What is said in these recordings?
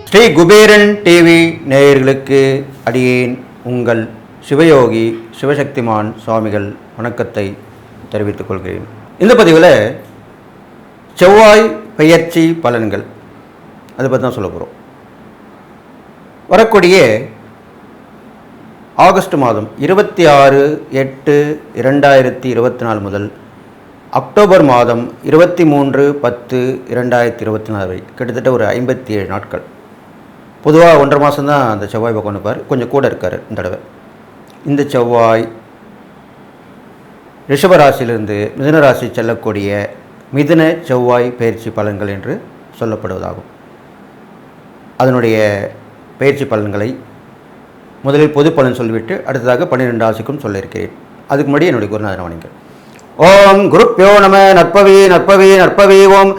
Sri Kuberan TV நேயர்களுக்கு அடியேன் உங்கள் சிவயோகி சிவசக்திமான் சுவாமிகள் வணக்கத்தை தெரிவித்துக் கொள்கிறேன். இந்த பதிவில் செவ்வாய் பெயர்ச்சி பலன்கள் அதை பற்றி தான் சொல்ல போகிறோம். வரக்கூடிய ஆகஸ்ட் மாதம் 26/8/2024 முதல் அக்டோபர் மாதம் 23/10/2024 வரை கிட்டத்தட்ட ஒரு 57 நாட்கள். பொதுவாக 1.5 மாதம் தான் அந்த செவ்வாய் பக்கம் இருப்பார், கொஞ்சம் கூட இருக்கார் இந்த தடவை. இந்த செவ்வாய் ரிஷபராசியிலிருந்து மிதுன ராசி செல்லக்கூடிய மிதுன செவ்வாய் பயிற்சி பலன்கள் என்று சொல்லப்படுவதாகும். அதனுடைய பயிற்சி பலன்களை முதலில் பொது பலன் சொல்லிவிட்டு அடுத்ததாக 12 ராசிக்கும் சொல்ல இருக்கிறேன். அதுக்கு முன்னாடி என்னுடைய குருநாதனை வணங்குங்கள். ஓம் குருப்யோ நம. நற்பவி நற்பவி நற்பவி. ஓம்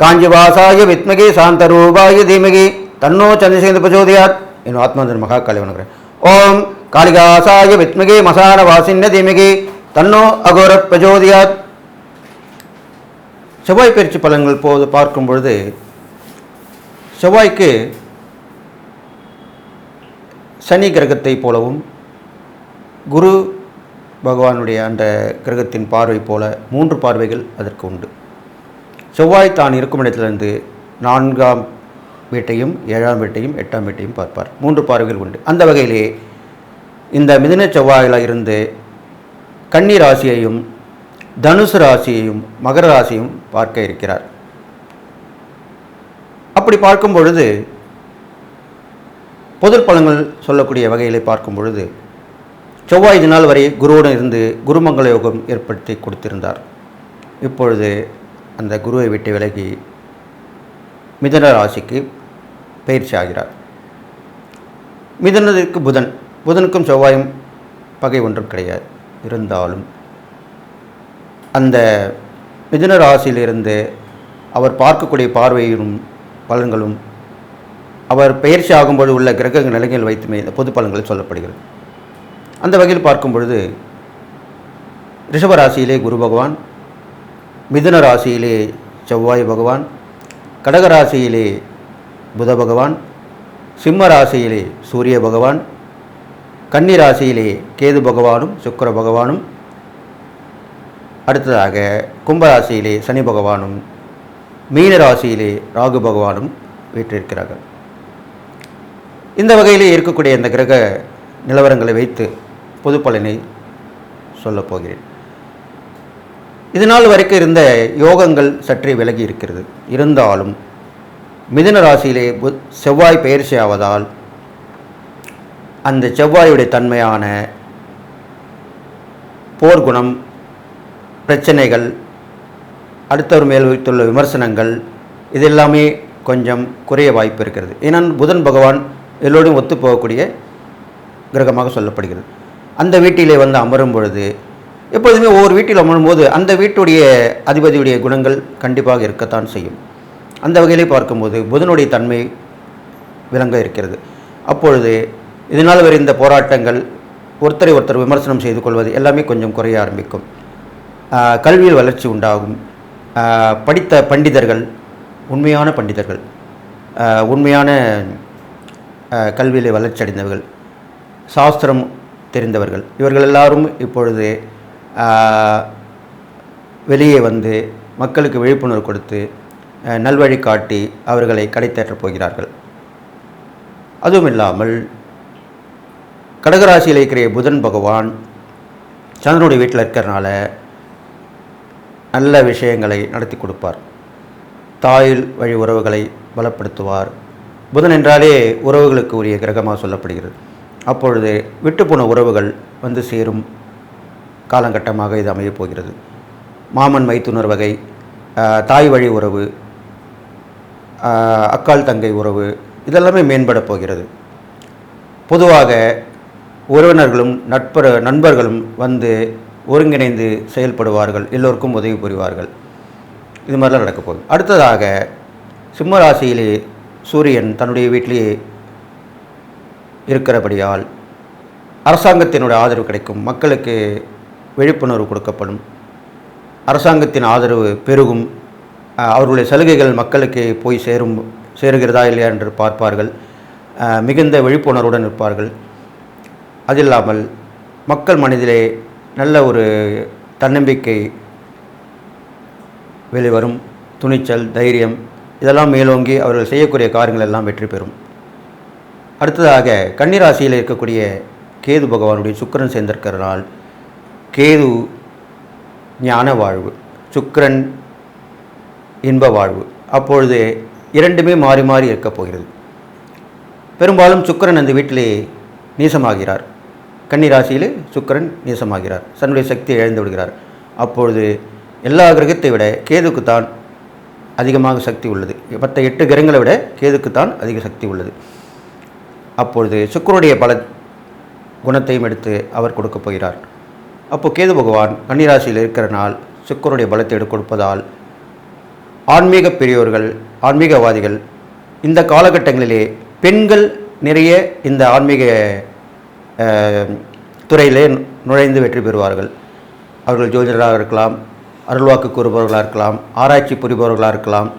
காஞ்சிவாசாய வித்மகி சாந்தரூபாய தீமகி தன்னோ சந்திரசேகர பிரச்சோதயாத். என் ஆத்மாந்தன் மகா காளி வணங்குறேன். ஓம் காளிகாசாய வித்மகி மசான வாசின்ன தீமகி தன்னோ அகோர பிரச்சோதயாத். செவ்வாய் பயிற்சி பலன்கள் போது பார்க்கும் பொழுது செவ்வாய்க்கு சனி கிரகத்தை போலவும் குரு பகவானுடைய அந்த கிரகத்தின் பார்வை போல 3 பார்வைகள் அதற்கு உண்டு. செவ்வாய் தான் இருக்கும் இடத்திலிருந்து 4ஆம் வீட்டையும் 7ஆம் வீட்டையும் 8ஆம் வீட்டையும் பார்ப்பார். 3 பார்வைகள் உண்டு. அந்த வகையிலே இந்த மிதுன செவ்வாயில் இருந்து கன்னி ராசியையும் தனுசு ராசியையும் மகர ராசியும் பார்க்க இருக்கிறார். அப்படி பார்க்கும் பொழுது பொது பலன்கள் சொல்லக்கூடிய வகையில் பார்க்கும் பொழுது செவ்வாய் இது நாள் வரை குருவுடன் இருந்து குருமங்கள யோகம் ஏற்படுத்தி கொடுத்திருந்தார். இப்பொழுது அந்த குருவை விட்டு விலகி மிதுன ராசிக்கு பயிற்சி ஆகிறார். மிதுனத்திற்கு புதனுக்கும் செவ்வாயும் பகை ஒன்றும் கிடையாது. இருந்தாலும் அந்த மிதுன ராசியிலிருந்து அவர் பார்க்கக்கூடிய பார்வையும் பலன்களும் அவர் பயிற்சி ஆகும்போது உள்ள கிரக நிலைகள் வைத்துமே இந்த பொது பலன்கள் சொல்லப்படுகிறது. அந்த வகையில் பார்க்கும் பொழுது ரிஷபராசியிலே குரு பகவான், மிதுன ராசியிலே செவ்வாய் பகவான், கடக ராசியிலே புத பகவான், சிம்ம ராசியிலே சூரிய பகவான், கன்னி ராசியிலே கேது பகவானும் சுக்கிர பகவானும், அடுத்ததாக கும்பராசியிலே சனி பகவானும், மீன ராசியிலே ராகு பகவானும் வீற்றிருக்கிறார்கள். இந்த வகையிலே இருக்கக்கூடிய இந்த கிரக நிலவரங்களை வைத்து பொது பலனை சொல்லப் போகிறேன். இதனால் வரைக்கும் இருந்த யோகங்கள் சற்றே விலகி இருக்கிறது. இருந்தாலும் மிதுன ராசியிலே செவ்வாய் பயிற்சி ஆவதால் அந்த செவ்வாயுடைய தன்மையான போர்க்குணம், பிரச்சனைகள், அடுத்தவர் மேல் வைத்துள்ள விமர்சனங்கள் இதெல்லாமே கொஞ்சம் குறைய வாய்ப்பு இருக்கிறது. ஏன்னா புதன் பகவான் எல்லோரும் ஒத்து போகக்கூடிய கிரகமாக சொல்லப்படுகிறது. அந்த வீட்டிலே வந்து அமரும் பொழுது எப்பொழுதுமே ஒவ்வொரு வீட்டில் அமரும் போது அந்த வீட்டுடைய அதிபதியுடைய குணங்கள் கண்டிப்பாக இருக்கத்தான் செய்யும். அந்த வகையிலே பார்க்கும்போது புதனுடைய தன்மை விளங்க இருக்கிறது. அப்பொழுது இதனால் வரை இந்த போராட்டங்கள், ஒருத்தரை ஒருத்தர் விமர்சனம் செய்து கொள்வது எல்லாமே கொஞ்சம் குறைய ஆரம்பிக்கும். கல்வியில் வளர்ச்சி உண்டாகும். படித்த பண்டிதர்கள், உண்மையான பண்டிதர்கள், உண்மையான கல்வியில் வளர்ச்சி அடைந்தவர்கள், சாஸ்திரம் தெரிந்தவர்கள், இவர்கள் எல்லாரும் இப்பொழுது வெளியே வந்து மக்களுக்கு விழிப்புணர்வு கொடுத்து நல்வழி காட்டி அவர்களை கடைத்தேற்றப் போகிறார்கள். அதுவும் இல்லாமல் கடகராசியில் இருக்கிற புதன் பகவான் சந்திரனுடைய வீட்டில் இருக்கிறனால நல்ல விஷயங்களை நடத்தி கொடுப்பார். தாயில் வழி உறவுகளை பலப்படுத்துவார். புதன் என்றாலே உறவுகளுக்கு உரிய கிரகமாக சொல்லப்படுகிறது. அப்பொழுது விட்டுப்போன உறவுகள் வந்து சேரும் காலகட்டமாக இது அமையப் போகிறது. மாமன் மைத்துனர் வகை, தாய் வழி உறவு, அக்கால் தங்கை உறவு இதெல்லாமே மேம்பட போகிறது. பொதுவாக உறவினர்களும் நண்பர்களும் வந்து ஒருங்கிணைந்து செயல்படுவார்கள், எல்லோருக்கும் உதவி புரிவார்கள். இது மாதிரிலாம் நடக்க போகுது. அடுத்ததாக சிம்ம ராசியிலே சூரியன் தன்னுடைய வீட்டிலேயே இருக்கிறபடியால் அரசாங்கத்தினுடைய ஆதரவு கிடைக்கும், மக்களுக்கு விழிப்புணர்வு கொடுக்கப்படும். அரசாங்கத்தின் ஆதரவு பெருகும், அவர்களுடைய சலுகைகள் மக்களுக்கு போய் சேருகிறதா இல்லையா என்று பார்ப்பார்கள், மிகுந்த விழிப்புணர்வுடன் இருப்பார்கள். அதில்லாமல் மக்கள் மனதிலே நல்ல ஒரு தன்னம்பிக்கை வெளிவரும், துணிச்சல், தைரியம் இதெல்லாம் மேலோங்கி அவர்கள் செய்யக்கூடிய காரியங்கள் எல்லாம் வெற்றி பெறும். அடுத்ததாக கன்னிராசியில் இருக்கக்கூடிய கேது பகவானுடைய சுக்கிரன் சேர்ந்திருக்கிறனால் கேது ஞான வாழ்வு, சுக்கிரன் இன்ப வாழ்வு. அப்பொழுது இரண்டுமே மாறி மாறி இருக்கப் போகிறது. பெரும்பாலும் சுக்கிரன் அந்த வீட்டிலே நீசமாகிறார். கன்னிராசியில் சுக்கிரன் நீசமாகிறார், தன்னுடைய சக்தியை இழந்து விடுகிறார். அப்பொழுது எல்லா கிரகத்தை விட கேதுக்குத்தான் அதிகமாக சக்தி உள்ளது. மற்ற 8 கிரகங்களை விட கேதுக்குத்தான் அதிக சக்தி உள்ளது. அப்பொழுது சுக்கிரனுடைய பல குணத்தையும் எடுத்து அவர் கொடுக்கப் போகிறார். அப்போது கேது பகவான் கன்னிராசியில் இருக்கிற நாள் சுக்கிரனுடைய பலத்தை எடுத்து கொடுப்பதால் ஆன்மீக பெரியோர்கள், ஆன்மீகவாதிகள் இந்த காலகட்டங்களிலே பெண்கள் நிறைய இந்த ஆன்மீக துறையிலே நுழைந்து வெற்றி பெறுவார்கள். அவர்கள் ஜோதிடராக இருக்கலாம், அருள்வாக்கு கூறுபவர்களாக இருக்கலாம், ஆராய்ச்சி புரிபவர்களாக இருக்கலாம்,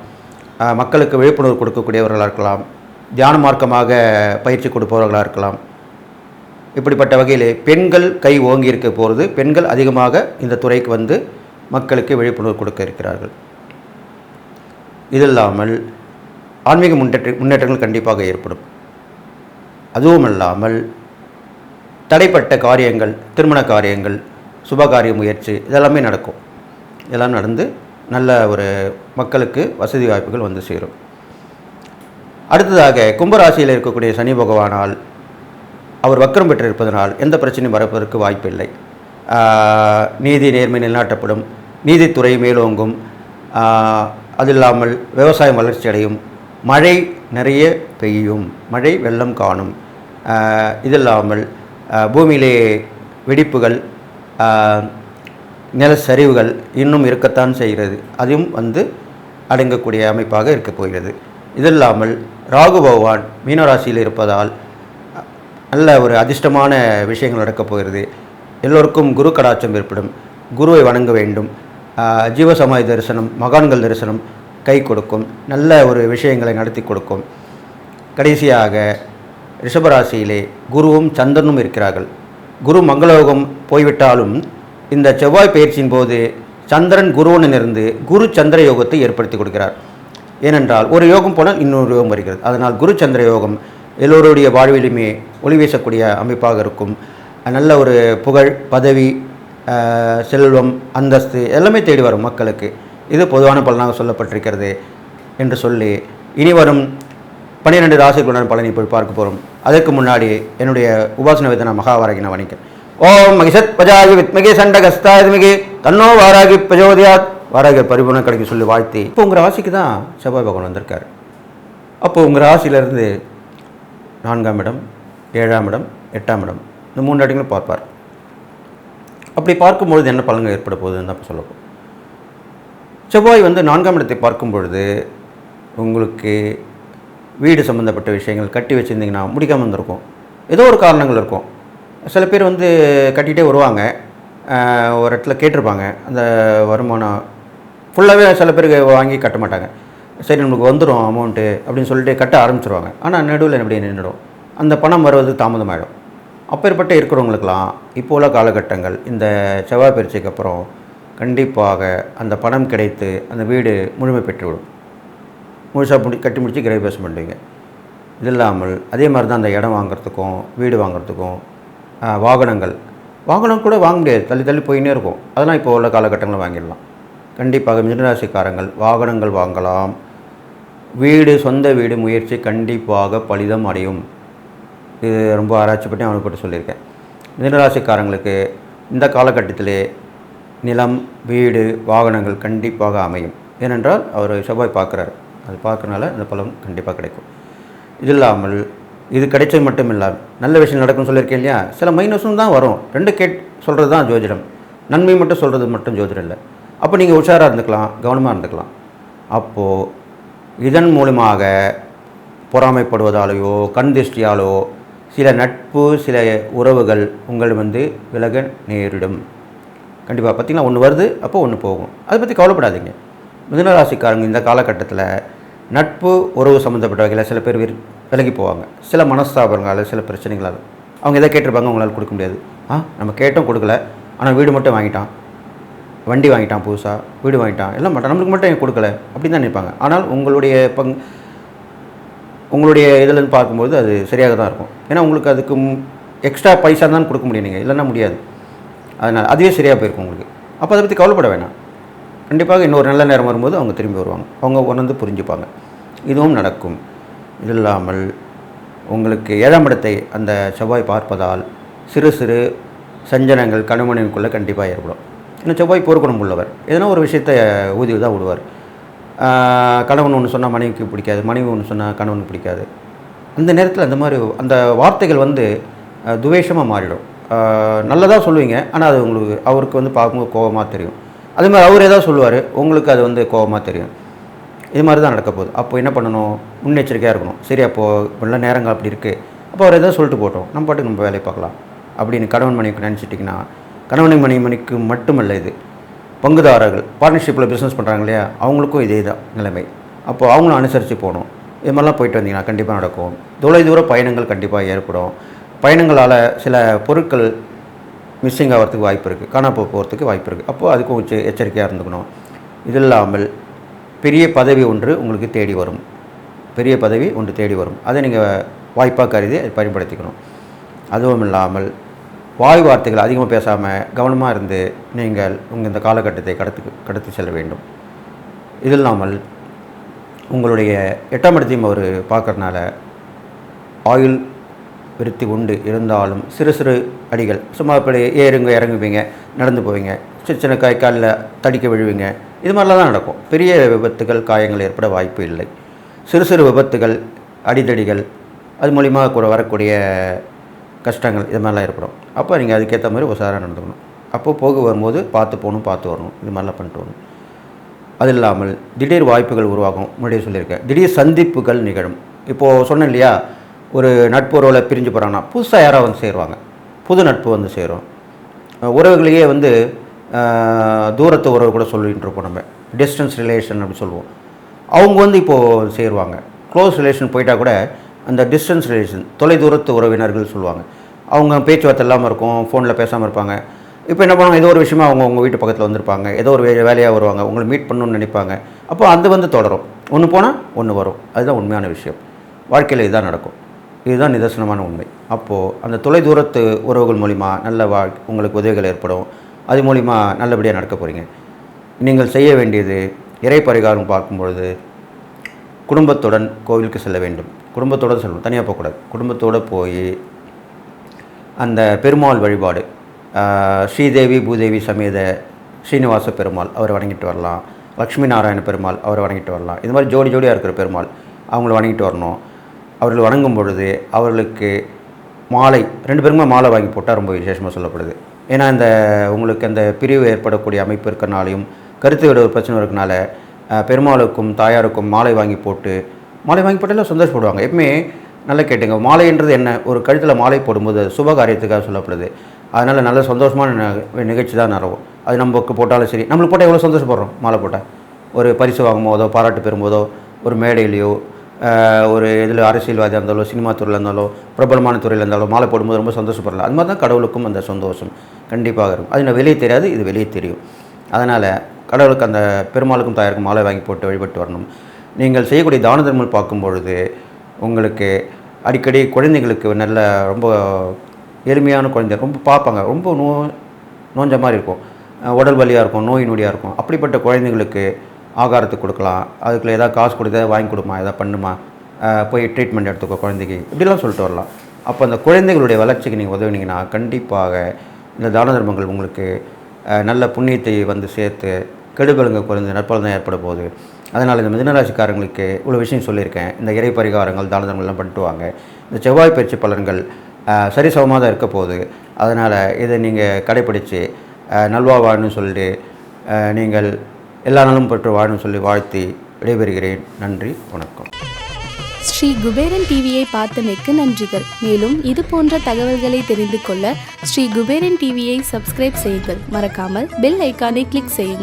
மக்களுக்கு விழிப்புணர்வு கொடுக்கக்கூடியவர்களாக இருக்கலாம், தியான மார்க்கமாக பயிற்சி கொடுப்பவர்களாக இருக்கலாம். இப்படிப்பட்ட வகையிலே பெண்கள் கை ஓங்கி இருக்க போகிறது. பெண்கள் அதிகமாக இந்த துறைக்கு வந்து மக்களுக்கு விழிப்புணர்வு கொடுக்க இருக்கிறார்கள். இது இல்லாமல் ஆன்மீக முன்னேற்றங்கள் கண்டிப்பாக ஏற்படும். அதுவும் இல்லாமல் தடைப்பட்ட காரியங்கள், திருமண காரியங்கள், சுபகாரிய முயற்சி இதெல்லாமே நடக்கும். இதெல்லாம் நடந்து நல்ல ஒரு மக்களுக்கு வசதி வாய்ப்புகள் வந்து சேரும். அடுத்ததாக கும்பராசியில் இருக்கக்கூடிய சனி பகவானால் அவர் வக்கரம் பெற்றிருப்பதனால் எந்த பிரச்சனையும் வரப்பதற்கு வாய்ப்பில்லை. நீதி நேர்மை நிலைநாட்டப்படும், நீதித்துறை மேலோங்கும், அது இல்லாமல் விவசாயம் வளர்ச்சி அடையும், மழை நிறைய பெய்யும், மழை வெள்ளம் காணும். இது இல்லாமல் பூமியிலே வெடிப்புகள், நிலச்சரிவுகள் இன்னும் இருக்கத்தான் செய்கிறது, அதுவும் வந்து அடங்கக்கூடிய அமைப்பாக இருக்கப் போகிறது. இது இல்லாமல் ராகு பகவான் மீனராசியில் இருப்பதால் நல்ல ஒரு அதிர்ஷ்டமான விஷயங்கள் நடக்கப் போகிறது. எல்லோருக்கும் குரு கடாட்சம் ஏற்படும், குருவை வணங்க வேண்டும், ஜீவசமாதி தரிசனம், மகான்கள் தரிசனம் கை கொடுக்கும், நல்ல ஒரு விஷயங்களை நடத்தி கொடுக்கும். கடைசியாக ரிஷபராசியிலே குருவும் சந்திரனும் இருக்கிறார்கள். குரு மங்களயோகம் போய்விட்டாலும் இந்த செவ்வாய் பயிற்சியின் போது சந்திரன் குருவனிலிருந்து குரு சந்திர யோகத்தை ஏற்படுத்தி கொடுக்கிறார். ஏனென்றால் ஒரு யோகம் போனால் இன்னொரு யோகம் வருகிறது. அதனால் குரு சந்திர யோகம் எல்லோருடைய வாழ்விலுமே ஒளி வீசக்கூடிய அமைப்பாக இருக்கும். நல்ல ஒரு புகழ், பதவி, செல்வம், அந்தஸ்து எல்லாமே தேடி வரும் மக்களுக்கு. இது பொதுவான பலனாக சொல்லப்பட்டிருக்கிறது என்று சொல்லி இனி வரும் 12 ராசிகளுடன் பலனை போய் பார்க்க போகிறோம். அதற்கு முன்னாடி என்னுடைய உபாசன வேதனா மகாவாராகி நான் வணிக்கிறேன். ஓம் மகிஷத் பஜாகி வித்மகி சண்டகஸ்தாத்மிகி தன்னோ வாராகி பிரஜோதியாத் வாராகி பரிபூர்ண கிடைக்க சொல்லி வாழ்த்தி. இப்போ உங்கள் ராசிக்கு தான் செவ்வாய் பகவான் வந்திருக்காரு. அப்போது உங்கள் ராசியிலேருந்து 4ஆம் இடம், 7ஆம் இடம், 8ஆம் இடம் இந்த 3 இடங்களும் பார்ப்பார். அப்படி பார்க்கும்பொழுது என்ன பலன்கள் ஏற்பட போகுதுன்னு தான் சொல்லப்போம். செவ்வாய் வந்து 4ஆம் இடத்தை பார்க்கும் பொழுது உங்களுக்கு வீடு சம்மந்தப்பட்ட விஷயங்கள் கட்டி வச்சுருந்தீங்கன்னா முடிக்காமல் இருந்திருக்கும். ஏதோ ஒரு காரணங்கள் இருக்கும். சில பேர் வந்து கட்டிகிட்டே வருவாங்க, ஒரு இடத்துல கேட்டிருப்பாங்க, அந்த வருமானம் ஃபுல்லாகவே சில பேருக்கு வாங்கி கட்ட மாட்டாங்க. சரி நமக்கு வந்துடும் அமௌண்ட்டு அப்படின்னு சொல்லிட்டு கட்ட ஆரம்பிச்சிருவாங்க. ஆனால் நடுவில் எப்படி நின்றுடும், அந்த பணம் வருவது தாமதமாகிடும். அப்பேற்பட்ட இருக்கிறவங்களுக்கெல்லாம் இப்போ உள்ள காலகட்டங்கள் இந்த செவ்வாய் பயிற்சிக்கு அப்புறம் கண்டிப்பாக அந்த பணம் கிடைத்து அந்த வீடு முழுமை பெற்றுவிடும். முழுசாக கட்டி முடித்து கிரகப்பிரவேசம் பண்ணுவீங்க. இது இல்லாமல் அதே மாதிரி தான் அந்த இடம் வாங்குறதுக்கும் வீடு வாங்குறதுக்கும் வாகனம் கூட வாங்க முடியாது, தள்ளி தள்ளி போயின்னே இருக்கும். அதெல்லாம் இப்போ உள்ள காலகட்டங்களில் வாங்கிடலாம். கண்டிப்பாக மிதுனராசிக்காரங்கள் வாகனங்கள் வாங்கலாம். வீடு, சொந்த வீடு முயற்சி கண்டிப்பாக பலிதம் அடையும். இது ரொம்ப ஆராய்ச்சி பண்ணி அனுப்பப்பட்டு சொல்லியிருக்கேன். மிதுனராசிக்காரங்களுக்கு இந்த காலகட்டத்திலே நிலம், வீடு, வாகனங்கள் கண்டிப்பாக அமையும். ஏனென்றால் அவர் செவ்வாய் பார்க்குறாரு. அது பார்க்கறனால இந்த பலன் கண்டிப்பாக கிடைக்கும். இது இல்லாமல் இது கிடைச்சது மட்டும் இல்லாமல் நல்ல விஷயம் நடக்கும்னு சொல்லியிருக்கேன் இல்லையா, சில மைனஸும் தான் வரும். ரெண்டு சொல்கிறது தான் ஜோதிடம். நன்மை மட்டும் சொல்கிறது மட்டும் ஜோதிடம் இல்லை. அப்போ நீங்கள் உஷாராக இருந்துக்கலாம், கவனமாக இருந்துக்கலாம். அப்போது இதன் மூலமாக பொறாமைப்படுவதாலேயோ கண் திருஷ்டியாலோ சில நட்பு, சில உறவுகள் உங்கள் விலக நேரிடும். கண்டிப்பாக பார்த்திங்கன்னா ஒன்று வருது, அப்போ ஒன்று போகும். அதை பற்றி கவலைப்படாதீங்க. மிதுனராசிக்காரங்க இந்த காலகட்டத்தில் நட்பு உறவு சம்மந்தப்பட்ட வகையில் சில பேர் விலகி போவாங்க. சில மனஸ்தாபங்களால், சில பிரச்சனைகளால் அவங்க எதை கேட்டிருப்பாங்க, அவங்களால கொடுக்க முடியாது. நம்ம கேட்டோம் கொடுக்கல, ஆனால் வீடு மட்டும் வாங்கிட்டான், வண்டி வாங்கிட்டான், புதுசாக வீடு வாங்கிட்டான், எல்லாம் மாட்டான், நம்மளுக்கு மட்டும் என் கொடுக்கல அப்படின்னு தான் நினைப்பாங்க. ஆனால் உங்களுடைய இதிலேருந்து பார்க்கும்போது அது சரியாக தான் இருக்கும். ஏன்னா உங்களுக்கு அதுக்கு எக்ஸ்ட்ரா பைசா தான் கொடுக்க முடியும், நீங்கள் இல்லைன்னா முடியாது. அதனால் அதுவே சரியாக போயிருக்கும் உங்களுக்கு. அப்போ அதை பற்றி கவலைப்பட வேணாம். கண்டிப்பாக இன்னொரு நல்ல நேரம் வரும்போது அவங்க திரும்பி வருவாங்க, அவங்க உணர்ந்து புரிஞ்சுப்பாங்க. இதுவும் நடக்கும். இது இல்லாமல் உங்களுக்கு 7ஆம் இடத்தை அந்த செவ்வாய் பார்ப்பதால் சிறு சிறு சஞ்சனங்கள் கணவனுக்குள்ளே கண்டிப்பாக ஏற்படும். இன்னும் செவ்வாய் போர்க்குணம் உள்ளவர், எதனா ஒரு விஷயத்தை ஊதி தான் விடுவார். கணவன் ஒன்று சொன்னால் மனைவிக்கு பிடிக்காது, மனைவி ஒன்று சொன்னால் கணவனுக்கு பிடிக்காது. அந்த நேரத்தில் அந்த மாதிரி அந்த வார்த்தைகள் துவேஷமாக மாறிடும். நல்லதாக சொல்லுவீங்க, ஆனால் அது உங்களுக்கு அவருக்கு பார்க்கும்போது கோபமாக தெரியும். அதே மாதிரி அவர் ஏதாவது சொல்லுவார், உங்களுக்கு அது கோபமாக தெரியும். இது மாதிரி தான் நடக்க போகுது. அப்போ என்ன பண்ணணும், முன்னெச்சரிக்கையாக இருக்கணும். சரி, அப்போது நல்ல நேரங்கள் அப்படி இருக்குது, அப்போ அவர் எதாவது சொல்லிட்டு போட்டோம், நம்ம பாட்டுக்கு நம்ம வேலையை பார்க்கலாம் அப்படின்னு கணவன் மனைவிக்கு நினச்சிட்டிங்கன்னா, கணவன் மனைவிக்கு மட்டுமல்ல, இது பங்குதாரர்கள் பார்ட்னர்ஷிப்பில் பிஸ்னஸ் பண்ணுறாங்க இல்லையா, அவங்களுக்கும் இதே தான் நிலைமை. அப்போது அவங்களும் அனுசரித்து போகணும். இது மாதிரிலாம் போயிட்டு வந்தீங்கன்னா கண்டிப்பாக நடக்கும். தொலைதூர பயணங்கள் கண்டிப்பாக ஏற்படும். பயணங்களால் சில பொருட்கள் மிஸ்ஸிங் ஆகிறதுக்கு வாய்ப்பு இருக்குது, காணாமல் போகிறதுக்கு வாய்ப்பு இருக்குது. அப்போது அதுக்கும் எச்சரிக்கையாக இருந்துக்கணும். இது இல்லாமல் பெரிய பதவி ஒன்று உங்களுக்கு தேடி வரும். பெரிய பதவி ஒன்று தேடி வரும். அதை நீங்கள் வாய்ப்பாக கருதி அதை பயன்படுத்திக்கணும். அதுவும் இல்லாமல் வாய் வார்த்தைகள் அதிகமாக பேசாமல் கவனமாக இருந்து நீங்கள் இந்த காலகட்டத்தை கடத்தி செல்ல வேண்டும். இது இல்லாமல் உங்களுடைய 8ஆம் இடத்தையும் அவர் பார்க்கறதுனால ஆயுள் விருத்தி உண்டு. இருந்தாலும் சிறு சிறு அடிகள், சும்மா இப்படி இறங்குவீங்க, நடந்து போவீங்க, சின்ன சின்ன காலில் தடிக்க விழுவீங்க, இது மாதிரிலாம் தான் நடக்கும். பெரிய விபத்துகள், காயங்கள் ஏற்பட வாய்ப்பு இல்லை. சிறு சிறு விபத்துகள், அடித்தடிகள், அது மூலிமா கூட வரக்கூடிய கஷ்டங்கள், இது மாதிரிலாம் ஏற்படும். அப்போ நீங்கள் அதுக்கேற்ற மாதிரி உஷாராக நடந்துக்கணும். அப்போது வரும்போது பார்த்து போகணும், பார்த்து வரணும், இது மாதிரிலாம் பண்ணிட்டு வரணும். அது இல்லாமல் திடீர் வாய்ப்புகள் உருவாகும். முன்னாடியே சொல்லியிருக்கேன், திடீர் சந்திப்புகள் நிகழும். இப்போது சொன்னேன் இல்லையா, ஒரு நட்பு உறவில் பிரிஞ்சு போகிறாங்கன்னா புதுசாக யாராவது சேருவாங்க, புது நட்பு சேரும். உறவுகளையே தூரத்து உறவு கூட சொல்லிகிட்டு இருப்போம், நம்ம டிஸ்டன்ஸ் ரிலேஷன் அப்படி சொல்லுவோம். அவங்க இப்போது சேருவாங்க. க்ளோஸ் ரிலேஷன் போயிட்டால் கூட அந்த டிஸ்டன்ஸ் ரிலேஷன், தொலை தூரத்து உறவினர்கள் சொல்லுவாங்க. அவங்க பேச்சுவார்த்தை இல்லாமல் இருக்கும், ஃபோனில் பேசாமல் இருப்பாங்க. இப்போ என்ன பண்ணுவாங்க, ஏதோ ஒரு விஷயமா அவங்க வீட்டு பக்கத்தில் வந்திருப்பாங்க, ஏதோ ஒரு வேலையாக வருவாங்க, உங்களை மீட் பண்ணணும்னு நினைப்பாங்க. அப்போ அது தொடரும். ஒன்று போனால் ஒன்று வரும். அதுதான் உண்மையான விஷயம். வாழ்க்கையில் இதுதான் நடக்கும். இதுதான் நிதர்சனமான உண்மை. அப்போது அந்த தொலை தூரத்து உறவுகள் மூலிமா நல்ல உங்களுக்கு உதவிகள் ஏற்படும். அது மூலிமா நல்லபடியாக நடக்க போகிறீங்க. நீங்கள் செய்ய வேண்டியது, இறை பரிகாரம் பார்க்கும்பொழுது குடும்பத்துடன் கோவிலுக்கு செல்ல வேண்டும். குடும்பத்தோடு செல்லணும், தனியாக போகக்கூடாது. குடும்பத்தோடு போய் அந்த பெருமாள் வழிபாடு, ஸ்ரீதேவி பூதேவி சமேத ஸ்ரீனிவாச பெருமாள் அவரை வணங்கிட்டு வரலாம். லக்ஷ்மி நாராயண பெருமாள் அவரை வணங்கிட்டு வரலாம். இது மாதிரி ஜோடியாக இருக்கிற பெருமாள் அவங்கள வணங்கிட்டு வரணும். அவர்கள் வணங்கும் பொழுது அவர்களுக்கு மாலை, 2 பேருக்குமே மாலை வாங்கி போட்டால் ரொம்ப விசேஷமாக சொல்லப்படுது. ஏன்னா உங்களுக்கு அந்த பிரிவு ஏற்படக்கூடிய அமைப்பு இருக்கிறனாலையும், கருத்து விட ஒரு பிரச்சனை இருக்கனால பெருமாளுக்கும் தாயாருக்கும் மாலை வாங்கி போட்டாலும் சந்தோஷப்படுவாங்க. எப்பவுமே நல்லா கேட்டுங்க, மாலைன்றது என்ன, ஒரு கழுத்தில் மாலை போடும்போது சுபகாரியத்துக்காக சொல்லப்படுது. அதனால் நல்ல சந்தோஷமான நிகழ்ச்சி தான் நடக்கும். அது நமக்கு போட்டாலும் சரி, நம்மளுக்கு போட்டால் எவ்வளோ சந்தோஷப்படுறோம். மாலை போட்டால் ஒரு பரிசு வாங்கும் போதோ, பாராட்டு பெறும்போதோ, ஒரு மேடையிலையோ, ஒரு இதில் அரசியல்வாதியாக இருந்தாலோ, சினிமா துறையில் இருந்தாலோ, பிரபலமான துறையில் இருந்தாலோ மாலை போடும்போது ரொம்ப சந்தோஷப்படலாம். அது மாதிரி தான் கடவுளுக்கும் அந்த சந்தோஷம் கண்டிப்பாக இருக்கும். அது வெளியே தெரியாது, இது வெளியே தெரியும். அதனால் கடவுளுக்கு, அந்த பெருமாளுக்கும் தாயாருக்கும் மாலை வாங்கி போட்டு வழிபட்டு வரணும். நீங்கள் செய்யக்கூடிய தான தர்மங்கள் பார்க்கும்பொழுது உங்களுக்கு அடிக்கடி குழந்தைங்களுக்கு நல்ல ரொம்ப எளிமையான குழந்தை ரொம்ப பார்ப்பாங்க, ரொம்ப நோஞ்ச மாதிரி இருக்கும், உடல் வலியாக இருக்கும், நோய் நொடியாக இருக்கும். அப்படிப்பட்ட குழந்தைங்களுக்கு ஆகாரத்துக்கு கொடுக்கலாம். அதுக்குள்ள ஏதாவது காசு கொடுத்து வாங்கி கொடுமா, எதாவது பண்ணுமா, போய் ட்ரீட்மெண்ட் எடுத்துக்கோ குழந்தைக்கு, இப்படிலாம் சொல்லிட்டு வரலாம். அப்போ அந்த குழந்தைகளுடைய வளர்ச்சிக்கு நீங்கள் உதவினீங்கன்னா கண்டிப்பாக இந்த தான தர்மங்கள் உங்களுக்கு நல்ல புண்ணியத்தை சேர்த்து கெடுபலங்க குறைந்து நற்பலன் தான் ஏற்பட போகுது. அதனால் இந்த மிதுனராசிக்காரங்களுக்கு இவ்வளோ விஷயம் சொல்லியிருக்கேன். இந்த இறை பரிகாரங்கள், தான தர்மங்கள்லாம் பண்ணிட்டு வாங்க. இந்த செவ்வாய் பயிற்சி பலன்கள் சரிசமமாக தான் இருக்க போகுது. அதனால் இதை நீங்கள் கடைப்பிடித்து நல்வாழ்ன்னு சொல்லிட்டு நீங்கள் எல்லா நாளும் பெற்று வாழணும்னு சொல்லி வாழ்த்தி விடைபெறுகிறேன். நன்றி, வணக்கம். ஸ்ரீ குபேரன் டிவியை பார்த்தமைக்கு நன்றிகள். மேலும் இது போன்ற தகவல்களை தெரிந்து கொள்ள ஸ்ரீ குபேரன் டிவியை சப்ஸ்கிரைப் செய்யுங்கள். மறக்காமல் பெல் ஐக்கானை கிளிக் செய்யுங்கள்.